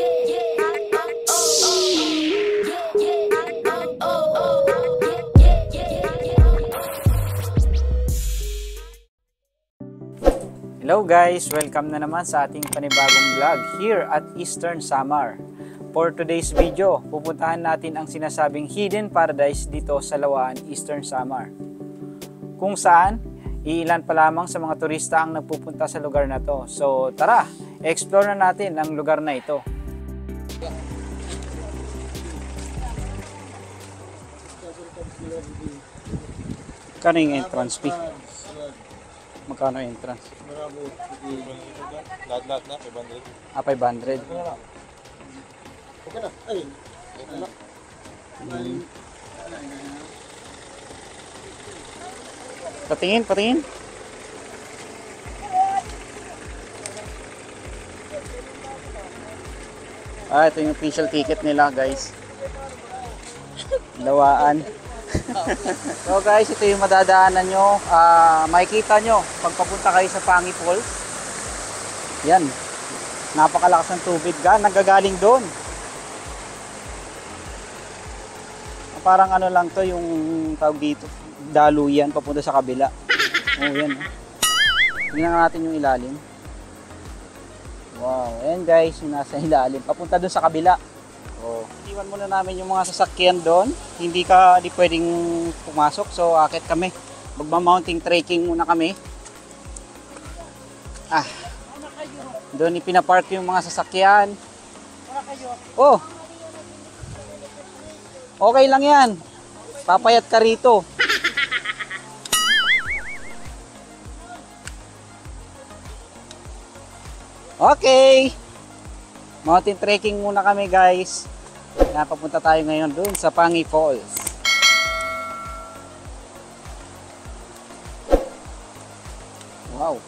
Hello guys! Welcome na naman sa ating panibagong vlog here at Eastern Samar. For today's video, pupuntahan natin ang sinasabing hidden paradise dito sa Lawaan, Eastern Samar. Kung saan, iilan pa lamang sa mga turista ang nagpupunta sa lugar na to. So tara, explore na natin ang lugar na ito. Kano yung entrance fee? Magkano entrance? Lahat na, 500. 500. Okay na. Ay, ito na. Patingin. Ito yung official ticket nila guys. Lawaan. So guys, ito yung madadaanan nyo. Makikita nyo pag papunta kayo sa Pangi Falls. Yan. Napakalakas ng tubig. Nagagaling doon. Parang ano lang to, yung tawag dito, daluyan papunta sa kabila. Yan. Tingnan natin yung ilalim. Wow. Ayan guys, yung nasa ilalim. Papunta doon sa kabila. Iwan muna namin yung mga sasakyan doon. Hindi pwedeng pumasok. So akit kami. Magma-mountain trekking muna kami. Doon ipinapark yung mga sasakyan. Oh. Okay lang yan. Papayat ka rito. Okay. Mountain trekking muna kami guys. Papunta tayo ngayon dun sa Pangi Falls. Wow.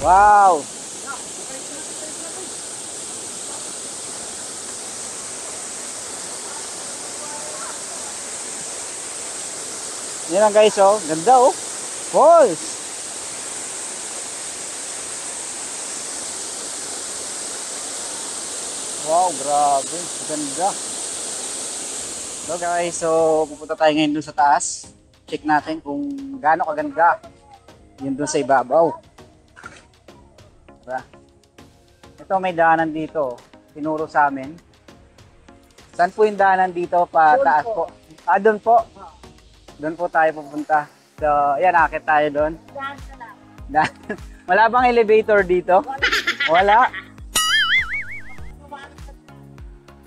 Wow! Yan lang guys, oh. Ganda, oh. Falls! Wow, grabe. Ganda. So guys, so pupunta tayo ngayon dun sa taas. Check natin kung gaano kaganda yun dun sa ibabaw. Ito may daanan dito, tinuro sa amin. Saan po yung daanan dito? Taas po. Doon po. Doon po tayo pupunta. So, yan, akit tayo doon. Wala bang elevator dito? Wala.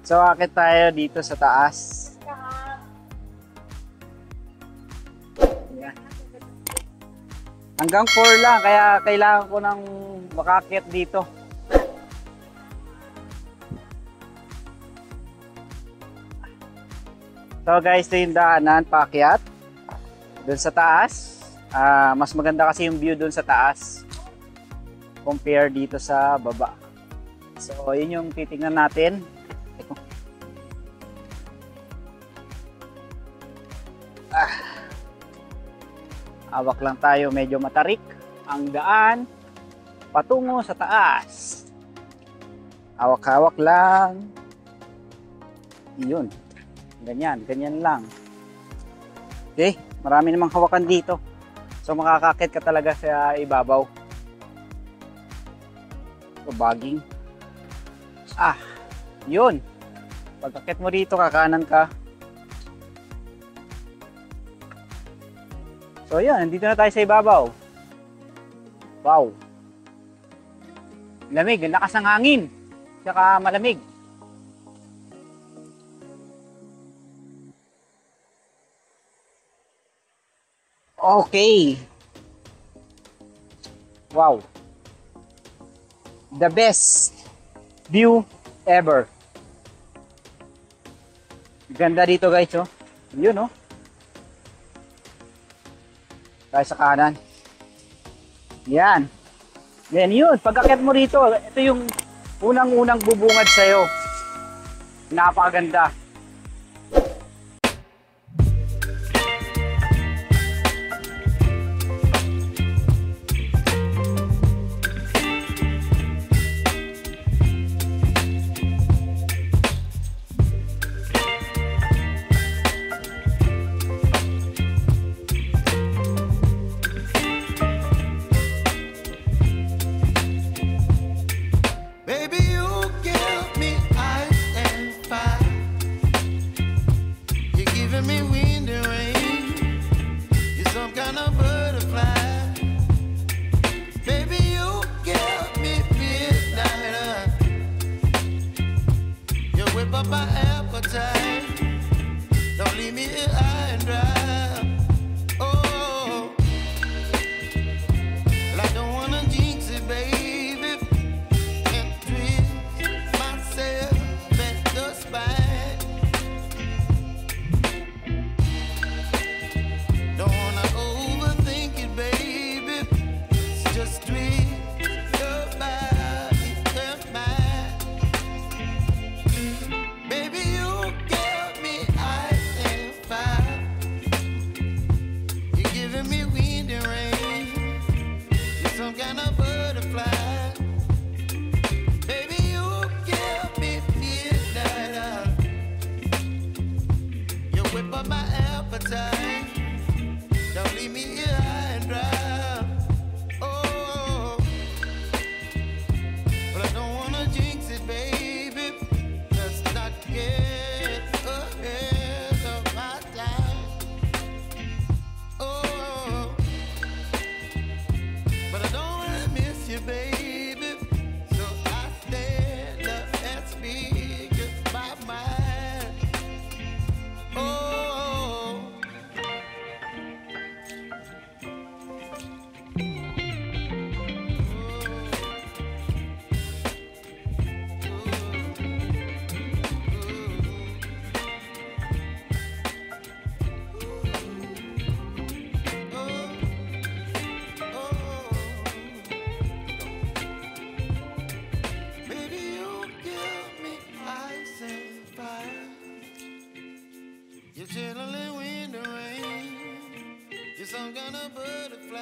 So, akit tayo dito sa taas. Hanggang 4 lang, kaya kailangan ko ng makakit dito. So guys, ito yung daanan paakyat doon sa taas. Mas maganda kasi yung view doon sa taas compare dito sa baba. So yun yung titingnan natin. Hawak lang tayo, medyo matarik ang daan patungo sa taas. Hawak-hawak lang. Yun. Ganyan lang. Okay, marami namang hawakan dito. So makakakit ka talaga sa ibabaw. So bagging. Yun. Pagkakit mo dito, kakanan ka. So yan, nandito na tayo sa ibabaw. Wow. Lamig, ang lakas ng hangin. Tsaka malamig. Okay. Wow. The best view ever. Ganda dito guys, oh. Yun, oh. Tayo sa kanan. Yan. Yan yun. Pag-akyat mo rito, ito yung unang-unang bubungad sa'yo. Napakaganda. Baby, you give me ice and fire. You're giving me wind and rain. You're some kind of butterfly. Baby, you give me midnight. You whip up my appetite. Don't leave me here high and dry. Oh, well, I don't wanna jinx it, baby. Some kind of butterfly. Baby, you give me midnight. You whip up my appetite. Don't leave me here high and dry. Oh, but I don't wanna jinx it, baby. Let's not get ahead of my time. Oh, but I don't wanna miss you, baby. So I stand up and speak my mind. Oh, baby, you give me ice and fire. You're chilling wind and rain. You're some kind of butterfly.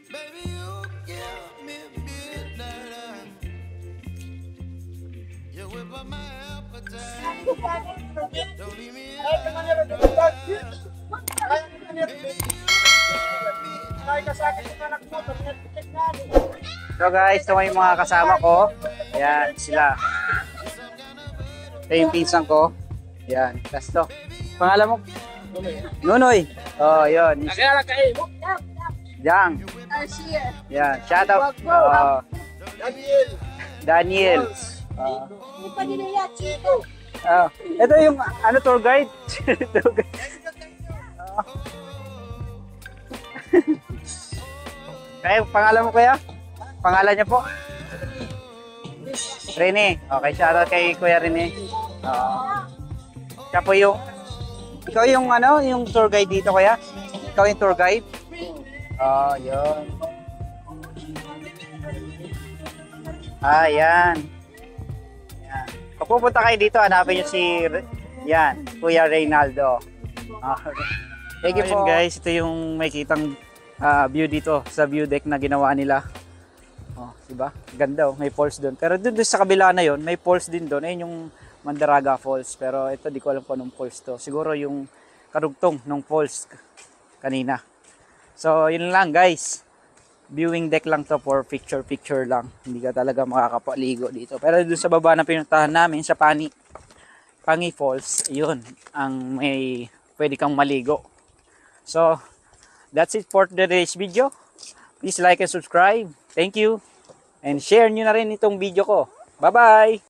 Baby, you give me midnight. You whip up my appetite. Don't leave me out. Baby, So guys, ito yung mga kasama ko. Yan, sila. Ito yung pinsan ko. Yan, tas to. Pangalan mo? Nunoy. Oh, yun. Jang. Yan, shout out. Daniel. Ito yung ano, tour guide. Tour guide. Kaya pangalan mo kuya? Pangalan niya po? Rene. Okay, shoutout kay Kuya Rene. Siya po yung ikaw yung ano, yung tour guide dito kuya? Ikaw yung tour guide? Oh, yun. Yan. Yan. Kung pupunta kayo dito, hanapin niyo si yan, Kuya Reynaldo. Thank you po. Guys, ito yung may kitang view dito sa view deck na ginawa nila. Oh, diba? Ganda oh, may falls doon. Pero doon sa kabila na yon, may falls din doon. Ayun yung Mandaraga Falls. Pero ito di ko alam kung anong falls to. Siguro yung karugtong ng falls kanina. So, yun lang guys. Viewing deck lang to for picture lang. Hindi ka talaga makakapaligo dito. Pero doon sa baba na pinuntahan namin sa Pangi Falls, yun ang may pwede kang maligo. So, that's it for today's video. Please like and subscribe. Thank you. And share nyo na rin itong video ko. Bye-bye!